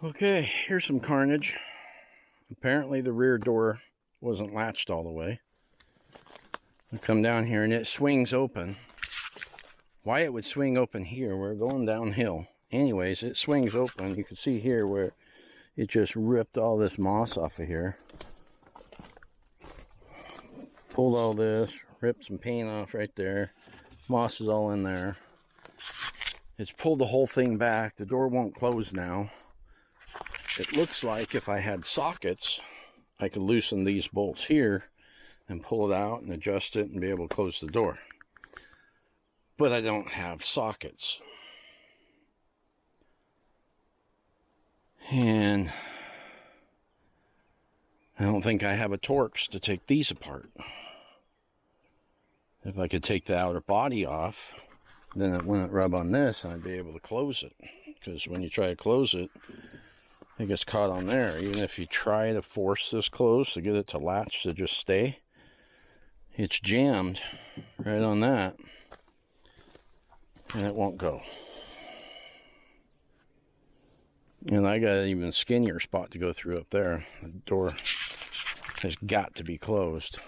Okay, here's some carnage. Apparently the rear door wasn't latched all the way. I come down here and it swings open. Why it would swing open here, we're going downhill. Anyways, it swings open. You can see here where it just ripped all this moss off of here. Pulled all this, ripped some paint off right there. Moss is all in there. It's pulled the whole thing back. The door won't close now. It looks like if I had sockets, I could loosen these bolts here and pull it out and adjust it and be able to close the door. But I don't have sockets. And I don't think I have a Torx to take these apart. If I could take the outer body off, then it wouldn't rub on this and I'd be able to close it. Because when you try to close it, it gets caught on there. Even if you try to force this closed to get it to latch to just stay, it's jammed right on that and it won't go. And I got an even skinnier spot to go through up there. The door has got to be closed.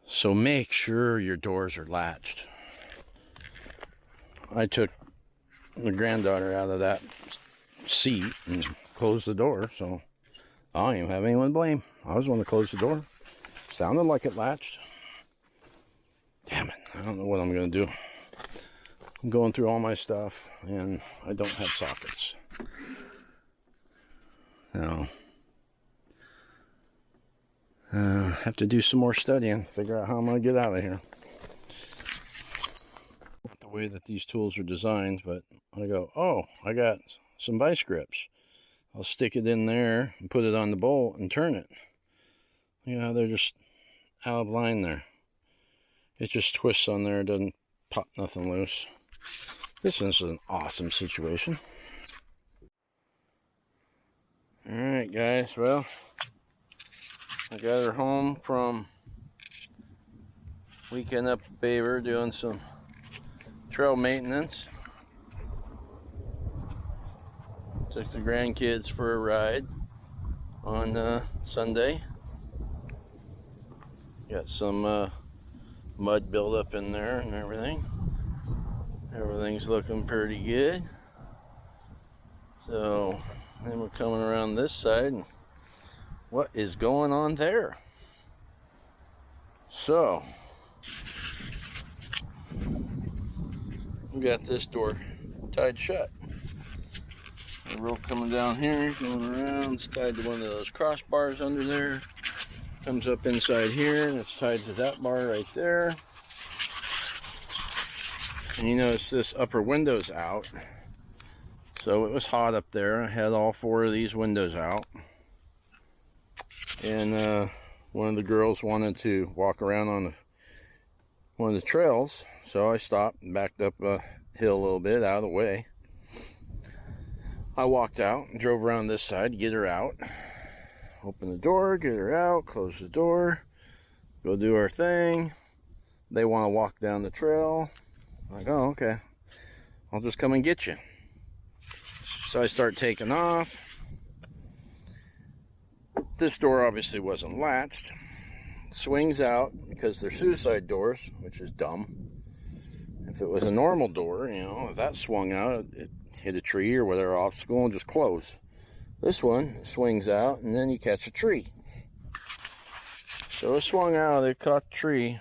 So make sure your doors are latched. I took the granddaughter out of that seat and closed the door, so I don't even have anyone to blame. I was the one that closed the door. Sounded like it latched. Damn it, I don't know what I'm gonna do. I'm going through all my stuff and I don't have sockets. Now, have to do some more studying, figure out how I'm gonna get out of here. The way that these tools are designed, but I go, oh, I got some vice grips. I'll stick it in there and put it on the bolt and turn it. You know, they're just out of line there. It just twists on there, it doesn't pop nothing loose. This is an awesome situation. Alright guys, well, I got her home from weekend up at Beaver doing some trail maintenance. Took the grandkids for a ride on Sunday. Got some mud buildup in there and everything. Everything's looking pretty good. So then we're coming around this side and what is going on there? So we got this door tied shut. The rope coming down here, going around, it's tied to one of those crossbars under there. Comes up inside here and it's tied to that bar right there. And you notice this upper window's out. So it was hot up there. I had all 4 of these windows out. And one of the girls wanted to walk around on one of the trails. So I stopped and backed up a hill a little bit out of the way. I walked out and drove around this side to get her out. Open the door, get her out, close the door, go do our thing. They want to walk down the trail. I'm like, oh, okay. I'll just come and get you. So I start taking off. This door obviously wasn't latched. It swings out because they're suicide doors, which is dumb. If it was a normal door, you know, if that swung out, it hit a tree or whatever obstacle and just close. This one swings out and then you catch a tree. So it swung out, it caught the tree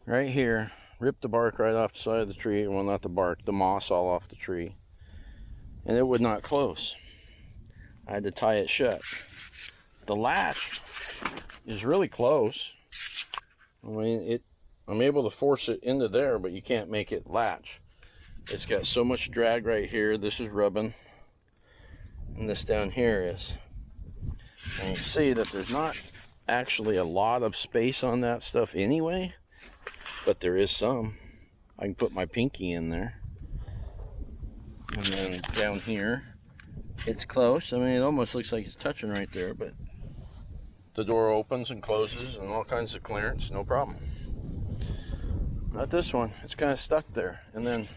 right here, ripped the bark right off the side of the tree. Well, not the bark, the moss all off the tree. And it would not close. I had to tie it shut. The latch is really close. I mean, I'm able to force it into there, but you can't make it latch. It's got so much drag right here. This is rubbing. And this down here is. And you see that there's not actually a lot of space on that stuff anyway, but there is some. I can put my pinky in there. And then down here, it's close. I mean, it almost looks like it's touching right there, but the door opens and closes and all kinds of clearance, no problem. Not this one. It's kind of stuck there. And then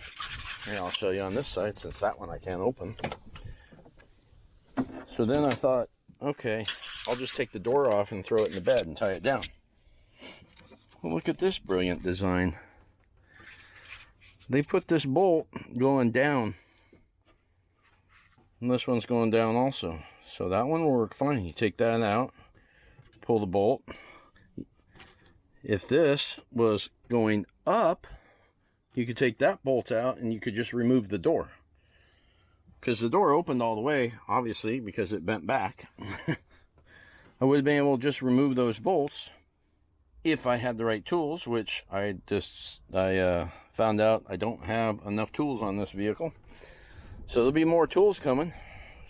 And I'll show you on this side, since that one I can't open. So then I thought, okay, I'll just take the door off and throw it in the bed and tie it down. Well, look at this brilliant design. They put this bolt going down, and this one's going down also. So that one will work fine. You take that out, pull the bolt. If this was going up, you could take that bolt out and you could just remove the door. Because the door opened all the way, obviously, because it bent back. I would have been able to just remove those bolts if I had the right tools, which I found out I don't have enough tools on this vehicle. So there'll be more tools coming.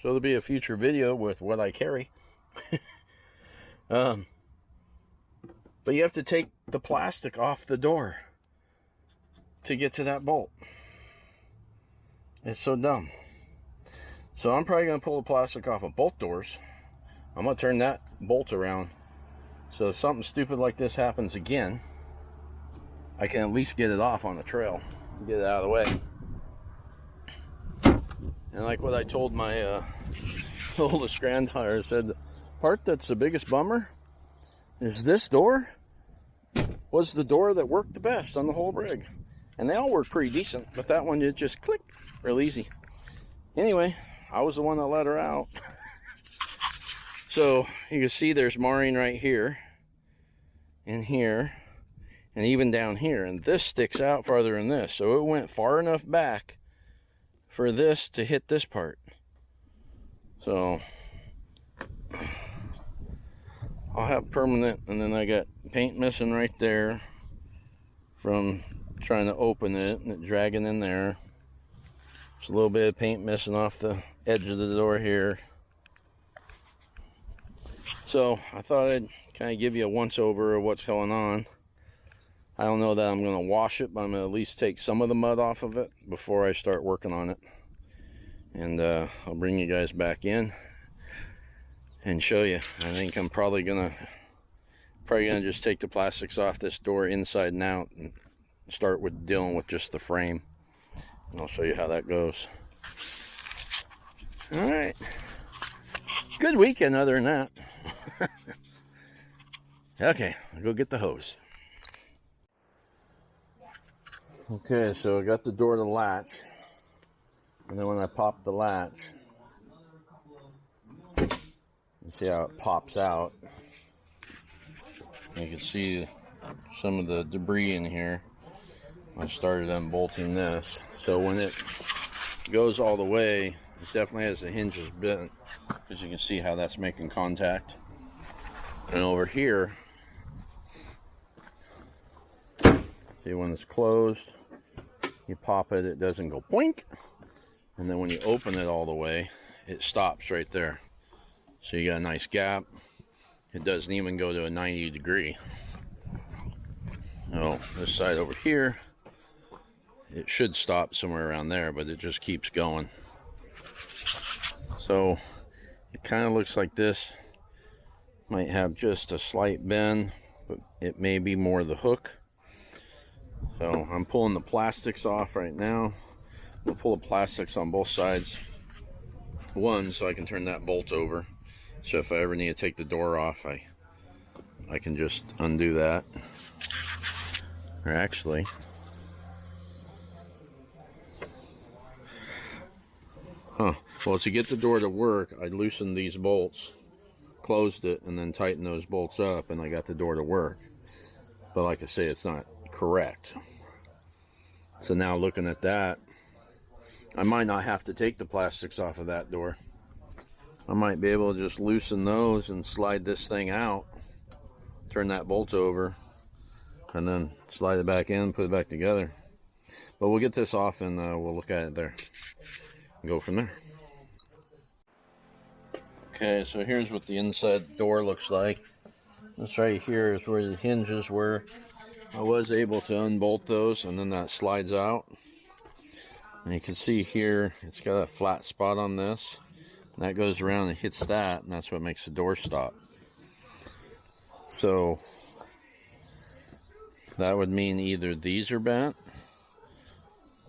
So there'll be a future video with what I carry. But you have to take the plastic off the door to get to that bolt. It's so dumb. So I'm probably going to pull the plastic off of both doors. I'm going to turn that bolt around. So if something stupid like this happens again, I can at least get it off on the trail and get it out of the way. And like what I told my oldest granddaughter, I said, the part that's the biggest bummer is this door was the door that worked the best on the whole rig. And they all work pretty decent, but that one, it just clicked real easy. Anyway, I was the one that let her out. So you can see there's marring right here, and here, and even down here. And this sticks out farther than this. So it went far enough back for this to hit this part. So I'll have permanent, and then I got paint missing right there from trying to open it and it dragging in there. There's a little bit of paint missing off the edge of the door here. So I thought I'd kind of give you a once over of what's going on. I don't know that I'm going to wash it, but I'm going to at least take some of the mud off of it before I start working on it. And I'll bring you guys back in and show you. I think I'm probably gonna just take the plastics off this door inside and out and start with dealing with just the frame. And I'll show you how that goes. All right. Good weekend other than that. Okay, I'll go get the hose. Okay, so I got the door to latch. And then when I pop the latch, you see how it pops out. You can see some of the debris in here. I started unbolting this. So when it goes all the way, it definitely has the hinges bent, because you can see how that's making contact. And over here, see when it's closed, you pop it, it doesn't go boink. And then when you open it all the way, it stops right there. So you got a nice gap. It doesn't even go to a 90 degree. Oh, this side over here, it should stop somewhere around there, but it just keeps going. So it kind of looks like this. Might have just a slight bend, but it may be more the hook. So I'm pulling the plastics off right now. I'll pull the plastics on both sides. One, so I can turn that bolt over. So if I ever need to take the door off, I can just undo that. Or actually, well, to get the door to work, I loosened these bolts, closed it, and then tightened those bolts up, and I got the door to work. But like I say, it's not correct. So now looking at that, I might not have to take the plastics off of that door. I might be able to just loosen those and slide this thing out, turn that bolt over, and then slide it back in, put it back together. But we'll get this off and we'll look at it there and go from there. Okay, so here's what the inside door looks like. This right here is where the hinges were. I was able to unbolt those, and then that slides out. And you can see here, it's got a flat spot on this. And that goes around and hits that, and that's what makes the door stop. So that would mean either these are bent,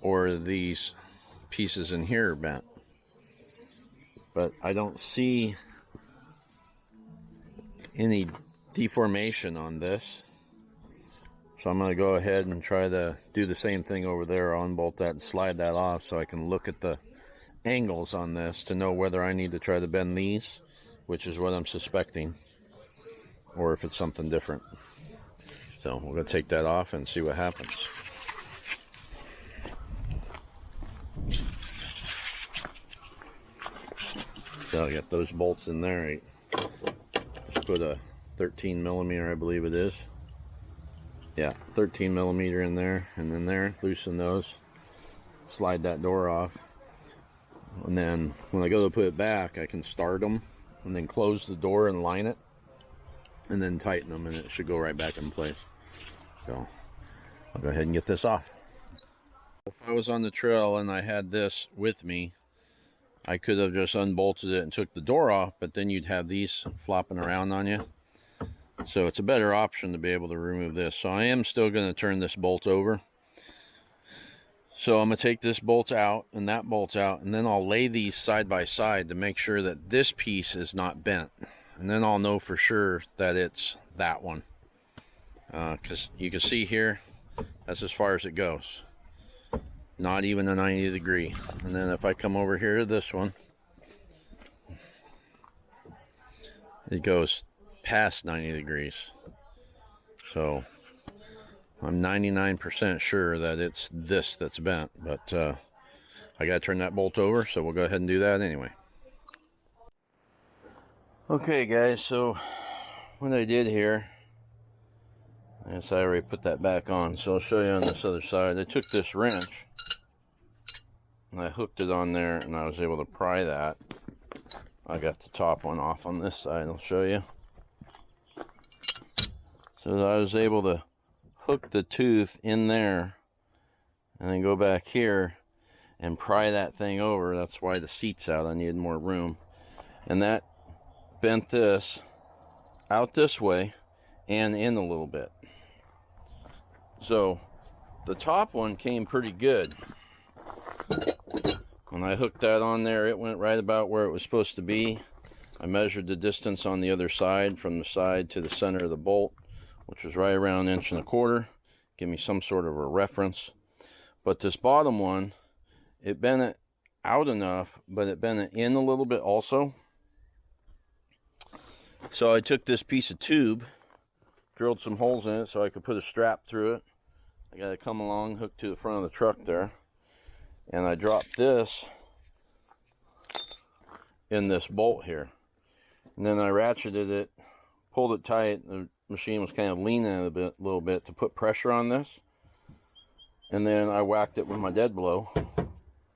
or these pieces in here are bent. But I don't see any deformation on this. So I'm going to go ahead and try to do the same thing over there. I'll unbolt that and slide that off so I can look at the angles on this to know whether I need to try to bend these, which is what I'm suspecting, or if it's something different. So we're going to take that off and see what happens. So I got those bolts in there. Just put a 13 millimeter, I believe it is. Yeah, 13 millimeter in there, and then there, loosen those, slide that door off, and then when I go to put it back, I can start them and then close the door and line it, and then tighten them, and it should go right back in place. So I'll go ahead and get this off. If I was on the trail and I had this with me, I could have just unbolted it and took the door off, but then you'd have these flopping around on you. So it's a better option to be able to remove this. So I am still going to turn this bolt over. So I'm going to take this bolt out and that bolt out, and then I'll lay these side by side to make sure that this piece is not bent. And then I'll know for sure that it's that one. Because you can see here, that's as far as it goes. Not even a 90 degree. And then if I come over here to this one, it goes past 90 degrees. So I'm 99% sure that it's this that's bent, but I gotta turn that bolt over, so we'll go ahead and do that anyway. Okay guys, so what I did here, I guess I already put that back on, so I'll show you on this other side. I took this wrench and I hooked it on there, and I was able to pry that. I got the top one off on this side, I'll show you. So I was able to hook the tooth in there and then go back here and pry that thing over. That's why the seat's out. I needed more room. And that bent this out this way and in a little bit. So the top one came pretty good. When I hooked that on there, it went right about where it was supposed to be. I measured the distance on the other side from the side to the center of the bolt, which was right around 1.25 inches. Give me some sort of a reference. But this bottom one, it bent it out enough, but it bent it in a little bit also. So I took this piece of tube, drilled some holes in it so I could put a strap through it. I got it come along, hooked to the front of the truck there. And I dropped this in this bolt here. And then I ratcheted it, pulled it tight. The machine was kind of leaning a little bit to put pressure on this. And then I whacked it with my dead blow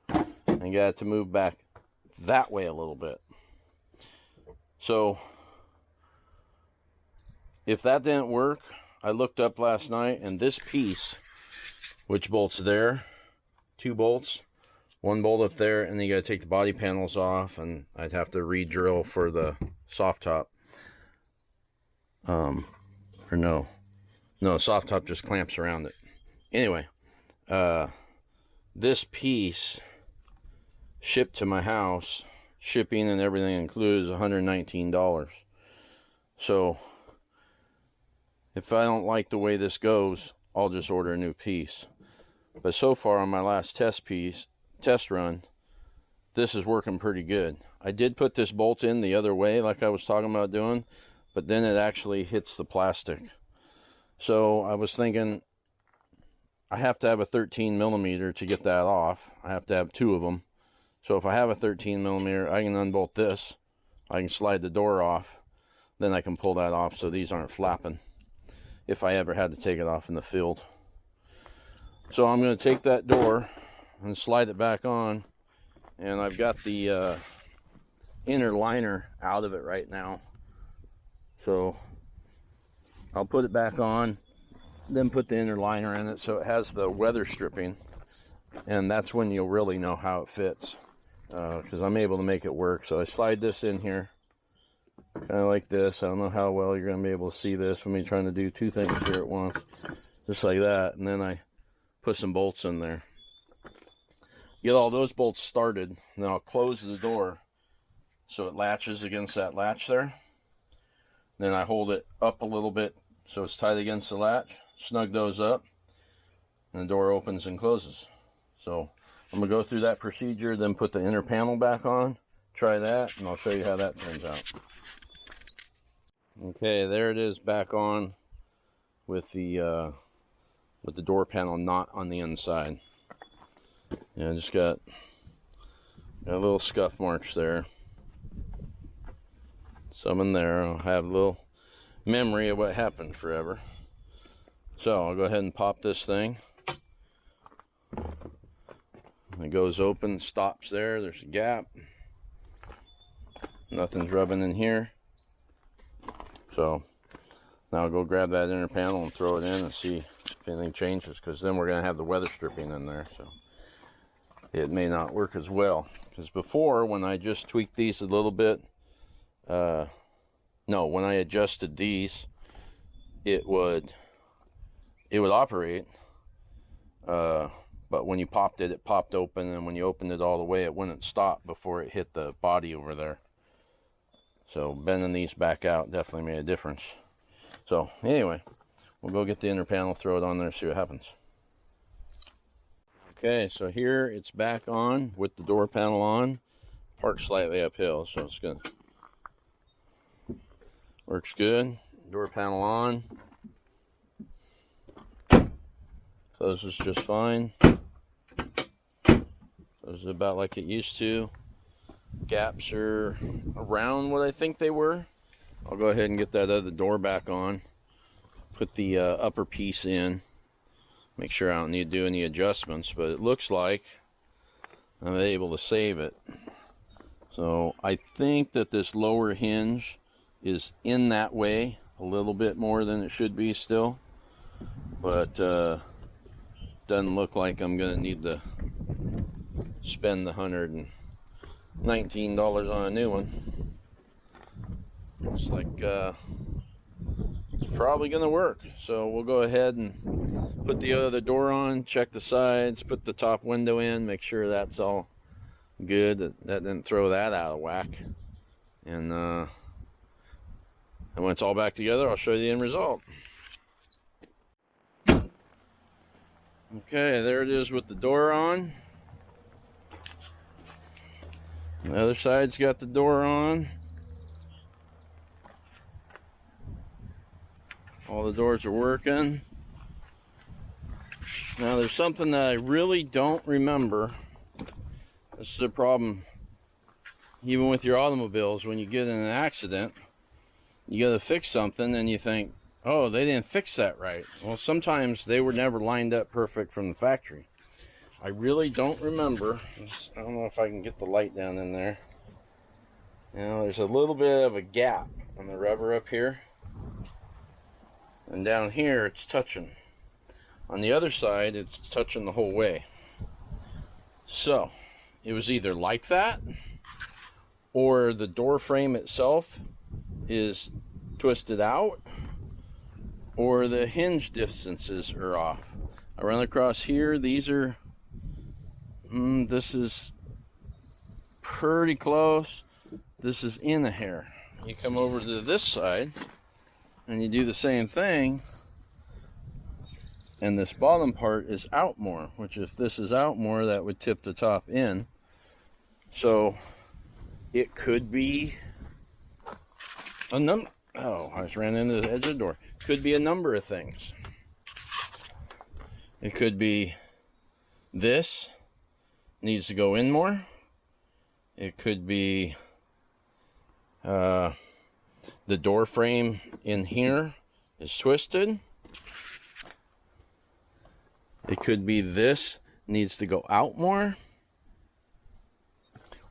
and got it to move back that way a little bit. So if that didn't work, I looked up last night, and this piece, which bolts there, 2 bolts, 1 bolt up there, and then you got to take the body panels off, and I'd have to re-drill for the soft top. Or no, soft top just clamps around it. Anyway, this piece shipped to my house, shipping and everything included, is $119. So if I don't like the way this goes, I'll just order a new piece. But so far on my last test run, this is working pretty good. I did put this bolt in the other way like I was talking about doing, but then it actually hits the plastic. So I was thinking, I have to have a 13 millimeter to get that off. I have to have 2 of them. So if I have a 13 millimeter, I can unbolt this. I can slide the door off. Then I can pull that off so these aren't flapping, if I ever had to take it off in the field. So I'm going to take that door and slide it back on. And I've got the inner liner out of it right now. So I'll put it back on, then put the inner liner in it so it has the weather stripping. And that's when you'll really know how it fits. Because I'm able to make it work. So I slide this in here, kind of like this. I don't know how well you're going to be able to see this with me trying to do 2 things here at once. Just like that. And then I put some bolts in there. get all those bolts started. Then I'll close the door so it latches against that latch there. Then I hold it up a little bit so it's tight against the latch, snug those up, and the door opens and closes. So I'm going to go through that procedure, then put the inner panel back on, try that, and I'll show you how that turns out. Okay, there it is back on with the door panel not on the inside. Yeah, I just got little scuff marks there. Some in there. I'll have a little memory of what happened forever. So I'll go ahead and pop this thing. It goes open, stops there. There's a gap. Nothing's rubbing in here. So now I'll go grab that inner panel and throw it in and see if anything changes, because then we're going to have the weather stripping in there. So it may not work as well. Because before, when I just tweaked these a little bit, when I adjusted these, it would operate, but when you popped it, it popped open, and when you opened it all the way, it wouldn't stop before it hit the body over there. So bending these back out definitely made a difference. So anyway, we'll go get the inner panel, throw it on there, see what happens. Okay, so here it's back on with the door panel on, parked slightly uphill, so it's good. Works good. Door panel on. Closes just fine. Closes about like it used to. Gaps are around what I think they were. I'll go ahead and get that other door back on. Put the upper piece in. Make sure I don't need to do any adjustments, but it looks like I'm able to save it. So I think that this lower hinge is in that way a little bit more than it should be still, but doesn't look like I'm gonna need to spend the $119 on a new one. Looks like it's probably gonna work. So we'll go ahead and put the other door on, check the sides, put the top window in, make sure that's all good, that didn't throw that out of whack, and when it's all back together, I'll show you the end result. Okay, there it is with the door on. The other side's got the door on. All the doors are working. Now there's something that I really don't remember. This is a problem even with your automobiles. When you get in an accident, you got to fix something and you think, oh, they didn't fix that right. Well, sometimes they were never lined up perfect from the factory. I really don't remember. I don't know if I can get the light down in there. Now there's a little bit of a gap on the rubber up here, and down here it's touching. On the other side, it's touching the whole way. So it was either like that, or the door frame itself is twisted out, or the hinge distances are off. I run across here, these are this is pretty close, this is in a hair. You come over to this side and you do the same thing, and this bottom part is out more, which if this is out more, that would tip the top in. So it could be a number. Oh, I just ran into the edge of the door. Could be a number of things. It could be this needs to go in more. It could be the door frame in here is twisted. It could be this needs to go out more.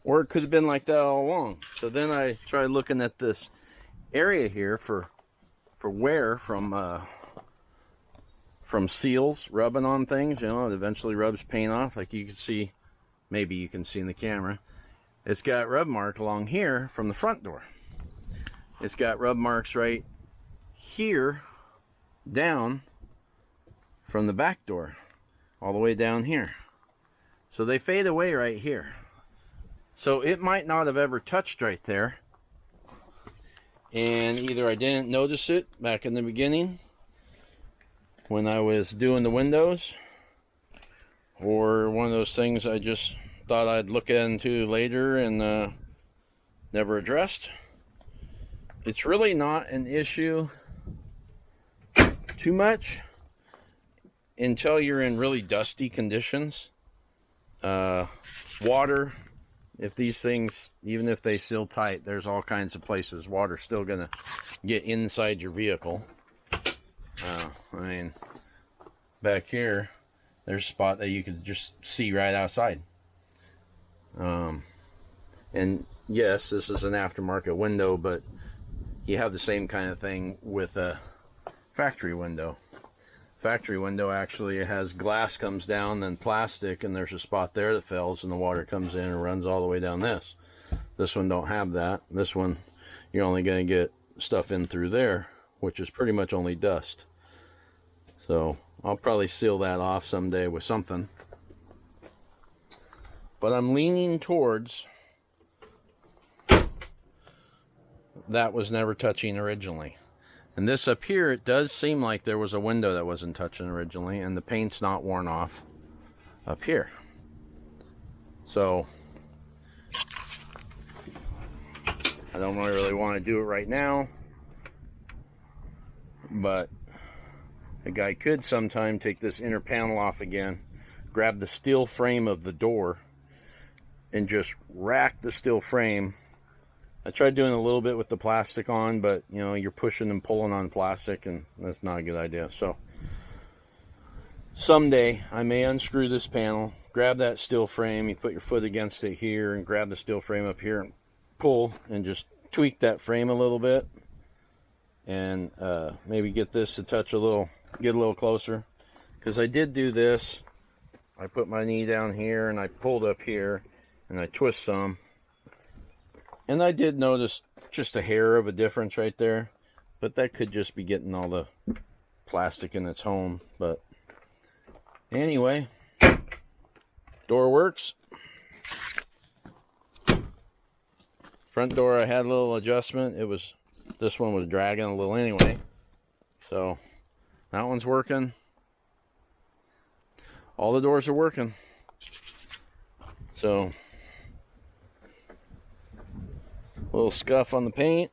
Or it could have been like that all along. So then I tried looking at this area here for wear from seals rubbing on things. You know, it eventually rubs paint off, like you can see. Maybe you can see in the camera. It's got rub mark along here from the front door. It's got rub marks right here down from the back door all the way down here. So they fade away right here. So it might not have ever touched right there. And either I didn't notice it back in the beginning when I was doing the windows, or one of those things I just thought I'd look into later and never addressed. It's really not an issue too much until you're in really dusty conditions. Water, if these things, even if they seal tight, there's all kinds of places water's still gonna get inside your vehicle. I mean, back here there's a spot that you could just see right outside. And yes, this is an aftermarket window, but you have the same kind of thing with a factory window. Factory window actually has glass comes down, then plastic, and there's a spot there that fills, and the water comes in and runs all the way down this. This one don't have that. This one, you're only going to get stuff in through there, which is pretty much only dust. So I'll probably seal that off someday with something. But I'm leaning towards that was never touching originally. And this up here, it does seem like there was a window that wasn't touching originally, and the paint's not worn off up here. So I don't really want to do it right now, but a guy could sometime take this inner panel off again, grab the steel frame of the door, and just rack the steel frame. I tried doing a little bit with the plastic on, but you know, you're pushing and pulling on plastic, and that's not a good idea. So someday I may unscrew this panel, grab that steel frame, you put your foot against it here, and grab the steel frame up here and pull and just tweak that frame a little bit, and maybe get this to touch a little, get a little closer. Because I did do this. I put my knee down here and I pulled up here and I twist some. And I did notice just a hair of a difference right there, but that could just be getting all the plastic in its home. But anyway, door works. Front door, I had a little adjustment. This one was dragging a little anyway. So that one's working. All the doors are working. So little scuff on the paint.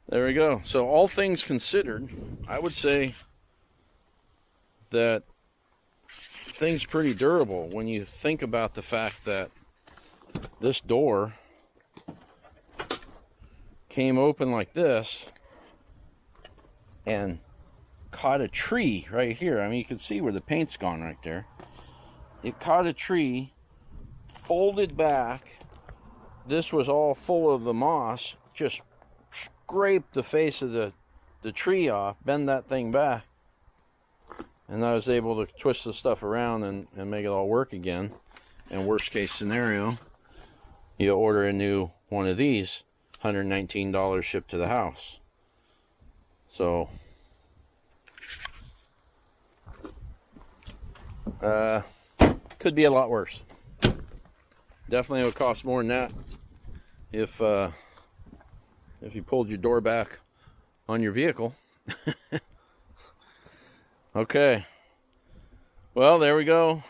There we go. So all things considered, I would say that thing's pretty durable when you think about the fact that this door came open like this and caught a tree right here. I mean, you can see where the paint's gone right there. It caught a tree, folded back. This was all full of the moss, just scraped the face of the tree off, bend that thing back, and I was able to twist the stuff around and make it all work again. And worst case scenario, you order a new one of these, $119 shipped to the house. So could be a lot worse. Definitely would cost more than that if you pulled your door back on your vehicle. Okay, well, there we go.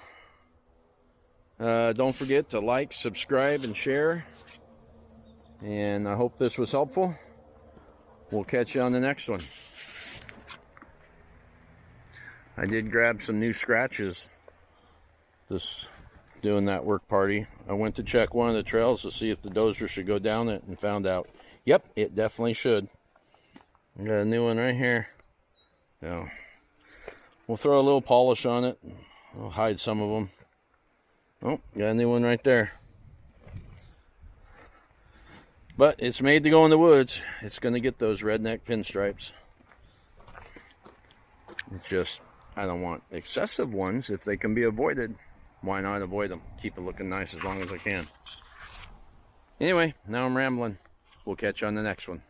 Don't forget to like, subscribe, and share, and I hope this was helpful. We'll catch you on the next one. I did grab some new scratches this doing that work party. I went to check one of the trails to see if the dozer should go down it, and found out, yep, it definitely should. I got a new one right here. So we'll throw a little polish on it. I'll hide some of them. Oh, got a new one right there. But it's made to go in the woods. It's going to get those redneck pinstripes. It's just, I don't want excessive ones. If they can be avoided, why not avoid them? Keep it looking nice as long as I can. Anyway, now I'm rambling. We'll catch you on the next one.